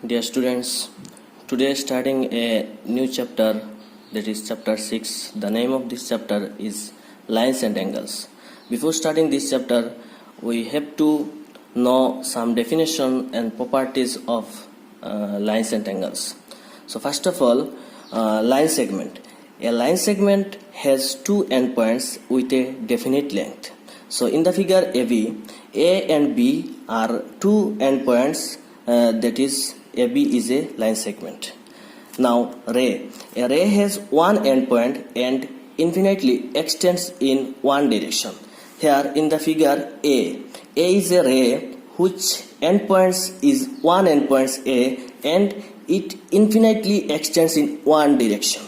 Dear students, today starting a new chapter, that is chapter 6. The name of this chapter is Lines and Angles. Before starting this chapter, we have to know some definition and properties of lines and angles. So first of all, line segment. A line segment has two endpoints with a definite length. So in the figure AB, A and B are two endpoints, that is AB is a line segment. Now ray. A ray has one endpoint and infinitely extends in one direction. Here in the figure A is a ray which endpoints is one endpoints A and it infinitely extends in one direction.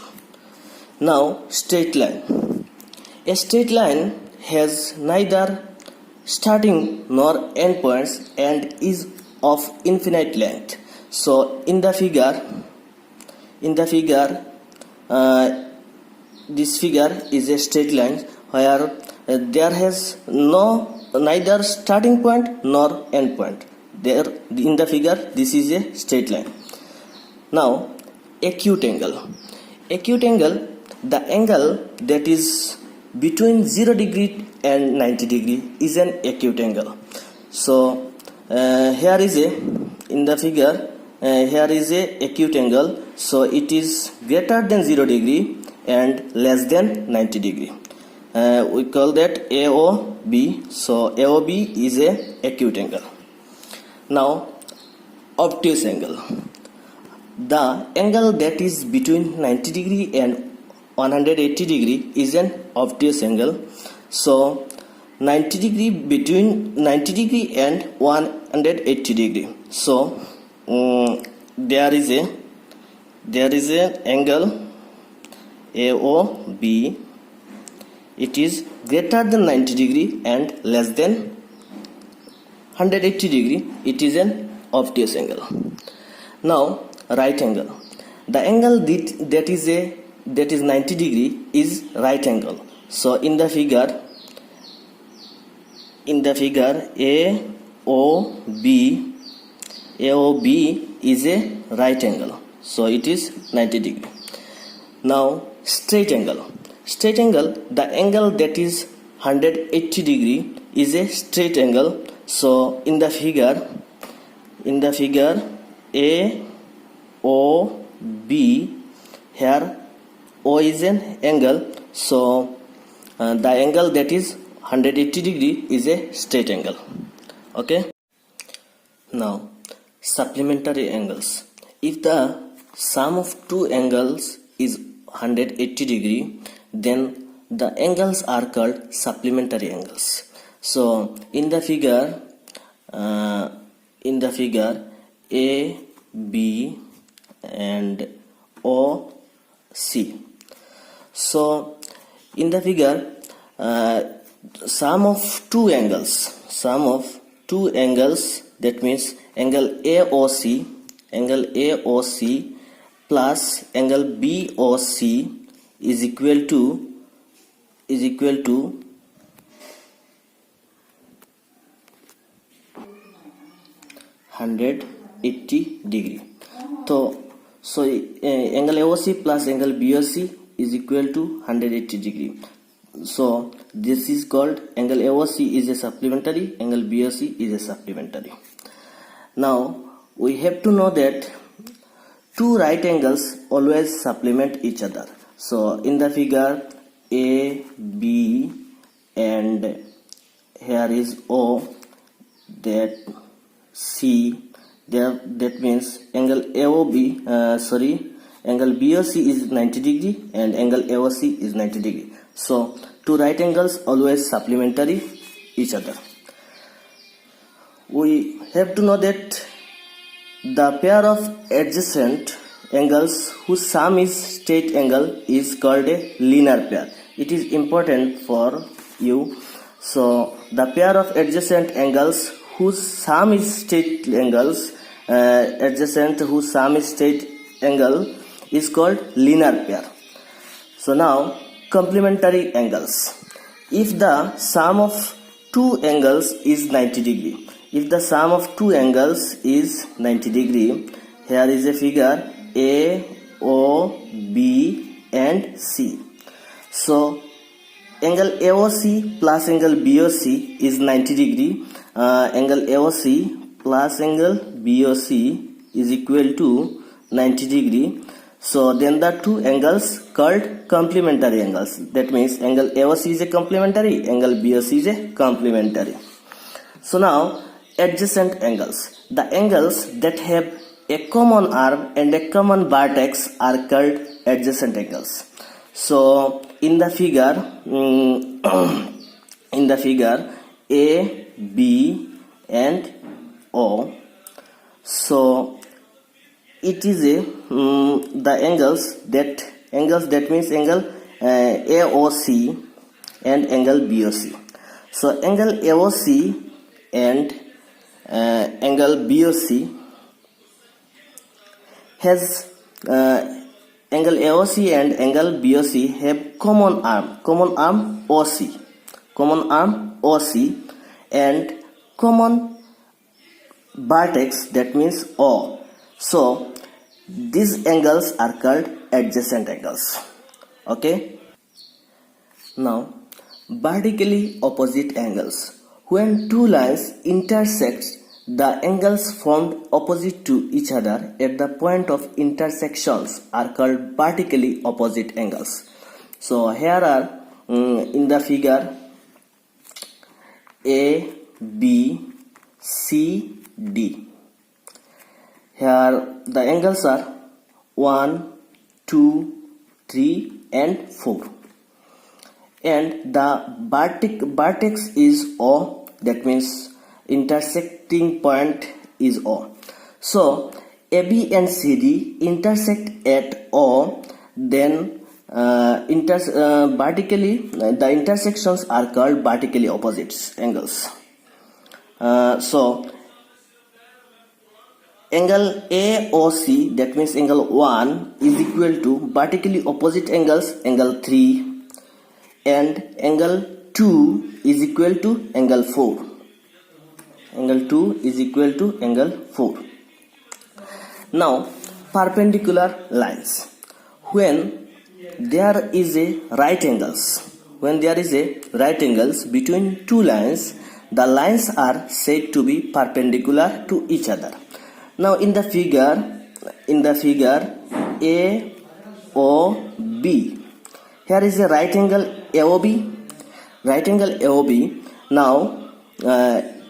Now straight line. A straight line has neither starting nor endpoints and is of infinite length. So in the figure, this figure is a straight line where there has neither starting point nor end point. There in the figure, this is a straight line. Now acute angle. Acute angle, the angle that is between 0 degree and 90 degree is an acute angle. So here is a in the figure. Here is a acute angle, so it is greater than 0 degree and less than 90 degree. We call that AOB. So AOB is a acute angle. Now obtuse angle. The angle that is between 90 degree and 180 degree is an obtuse angle. So 90 degree between 90 degree and 180 degree. So there is an angle AOB. It is greater than 90 degree and less than 180 degree. It is an obtuse angle. Now right angle. The angle that is 90 degree is right angle. So in the figure AOB is a right angle, so it is 90 degree. Now straight angle. Straight angle, the angle that is 180 degree is a straight angle. So in the figure AOB, here O is an angle, so the angle that is 180 degree is a straight angle. Okay. Now supplementary angles. If the sum of two angles is 180 degree, then the angles are called supplementary angles. So in the figure A, B and O, C. So in the figure sum of two angles, that means angle AOC plus angle BOC is equal to 180 degree. So angle AOC plus angle BOC is equal to 180 degree. So this is called angle AOC is a supplementary, angle BOC is a supplementary. Now we have to know that two right angles always supplement each other. So in the figure A, B and here is O, that C, there, that means angle angle BOC is 90 degree and angle AOC is 90 degree. So two right angles always supplementary each other. We have to know that the pair of adjacent angles whose sum is straight angle is called a linear pair. It is important for you. So the pair of adjacent angles whose sum is straight angles, is called linear pair. So now complementary angles. If the sum of two angles is 90 degree, here is a figure A, O, B and C. So angle AOC plus angle BOC is 90 degree. Angle AOC plus angle BOC is equal to 90 degree. So then the two angles called complementary angles. That means angle AOC is a complementary, angle BOC is a complementary. So now adjacent angles. The angles that have a common arm and a common vertex are called adjacent angles. So in the figure A, B and O, so it is the angles that means angle AOC and angle BOC. So angle AOC and angle BOC has angle AOC and angle BOC have common arm OC and common vertex, that means O. So these angles are called adjacent angles. Okay. Now vertically opposite angles. When two lines intersect, the angles formed opposite to each other at the point of intersections are called vertically opposite angles. So here are in the figure A, B, C, D. Here the angles are 1, 2, 3 and 4. And the vertex is O, that means intersecting point is O. So AB and CD intersect at O, then vertically the intersections are called vertically opposite angles. So angle AOC, that means angle 1, is equal to vertically opposite angles angle 3 and angle 2 is equal to angle 4. Angle 2 is equal to angle 4. Now perpendicular lines. When there is a right angles between two lines, the lines are said to be perpendicular to each other. Now in the figure AOB, here is a right angle AOB. Now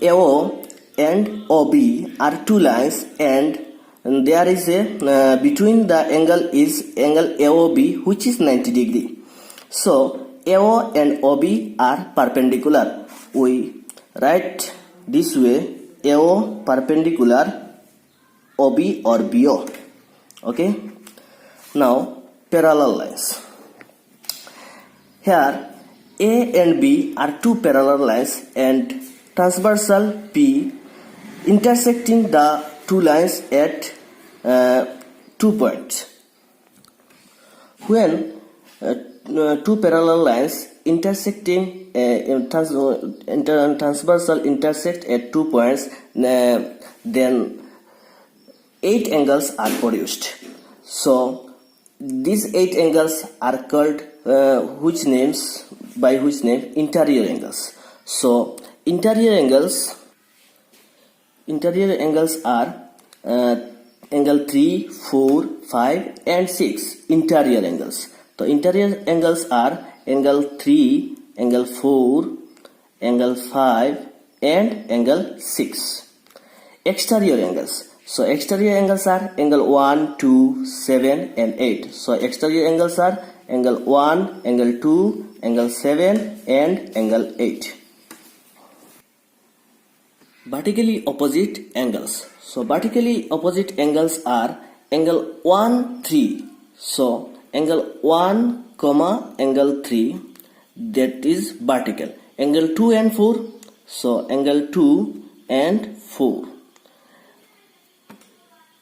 AO and OB are two lines, and there is a between the angle is angle AOB, which is 90 degree. So AO and OB are perpendicular. We write this way: AO perpendicular OB or BO. Okay. Now parallel lines. Here A and B are two parallel lines and transversal P intersecting the two lines at 2 points. When two parallel lines intersecting transversal intersect at 2 points, then 8 angles are produced. So these 8 angles are called which name? Interior angles. So interior angles are angle 3, 4, 5 and 6 interior angles. So interior angles are angle 3, angle 4, angle 5 and angle 6. Exterior angles. So exterior angles are angle 1, 2, 7 and 8. So exterior angles are angle 1, angle 2, angle 7 and angle 8. Vertically opposite angles. So vertically opposite angles are angle 1, 3. So angle 1, angle 3, that is vertical. Angle 2 and 4. So angle 2 and 4.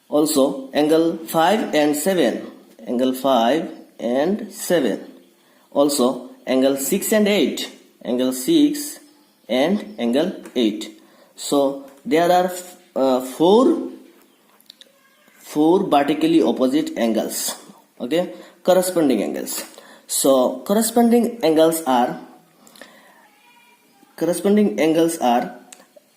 Also angle 5 and 7. Angle 5 and 7. Also angle 6 and 8. Angle 6 and angle 8. So there are four 4 vertically opposite angles. Okay, corresponding angles. So corresponding angles are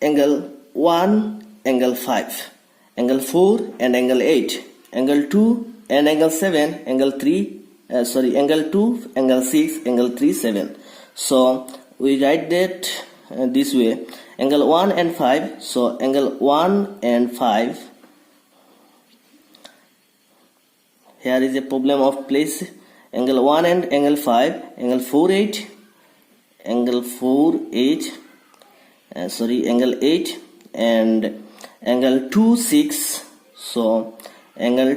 angle 1, angle 5, angle 4 and angle 8, angle 2 and angle 7, angle 3, angle 2, angle 6, angle 3, 7. So we write that this way, angle 1 and 5. So angle 1 and 5. Here is a problem of place. Angle 1 and angle 5, angle 4, 8, angle 4, 8, angle 8 and angle 2, 6. So angle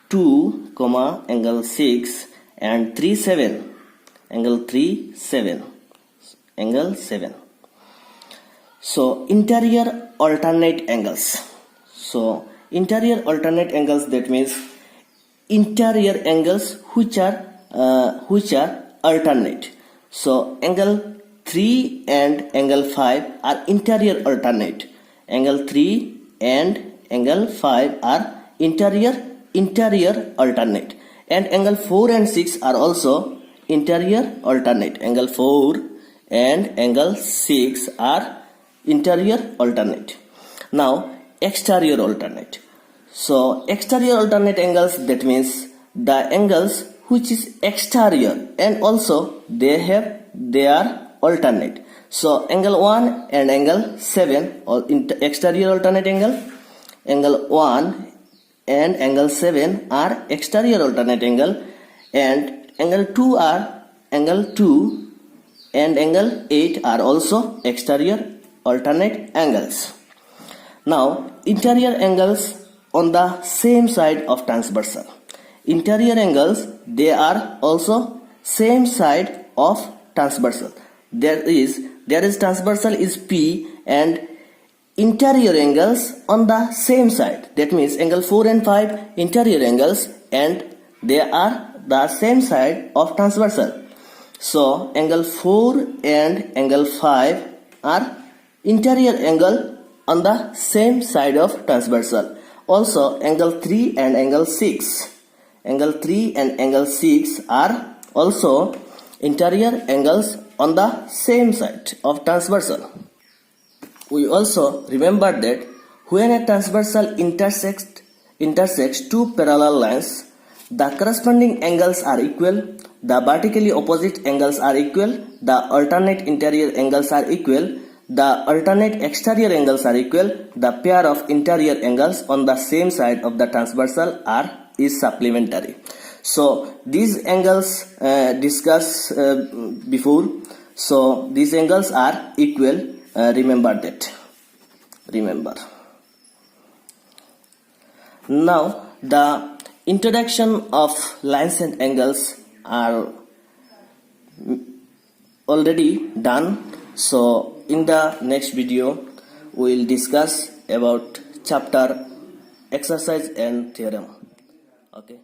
2, comma, angle 6 and 3, 7, angle 3, 7, angle 7. So interior alternate angles. So interior alternate angles, that means interior angles which are alternate. So angle 3 and angle 5 are interior alternate. Angle 3 and angle 5 are interior alternate. And angle 4 and 6 are also interior alternate. Angle 4 and angle 6 are interior alternate. Now exterior alternate. So exterior alternate angles, that means the angles which is exterior and also they are alternate. So angle 1 and angle 7 or exterior alternate angle. Angle 1 and angle 7 are exterior alternate angle, and angle 2 and angle 8 are also exterior alternate angles. Now interior angles on the same side of transversal. Interior angles, they are also same side of transversal. There is transversal is P and interior angles on the same side. That means angle 4 and 5 interior angles and they are the same side of transversal. So angle 4 and angle 5 are interior angle on the same side of transversal. Also angle 3 and angle 6. Angle 3 and angle 6 are also interior angles on the same side of transversal. We also remember that when a transversal intersects two parallel lines, the corresponding angles are equal, the vertically opposite angles are equal, the alternate interior angles are equal, the alternate exterior angles are equal, the pair of interior angles on the same side of the transversal is supplementary. So these angles discussed before. So these angles are equal. Remember that. Now the introduction of lines and angles are already done. So in the next video we will discuss about chapter exercise and theorem. Okay.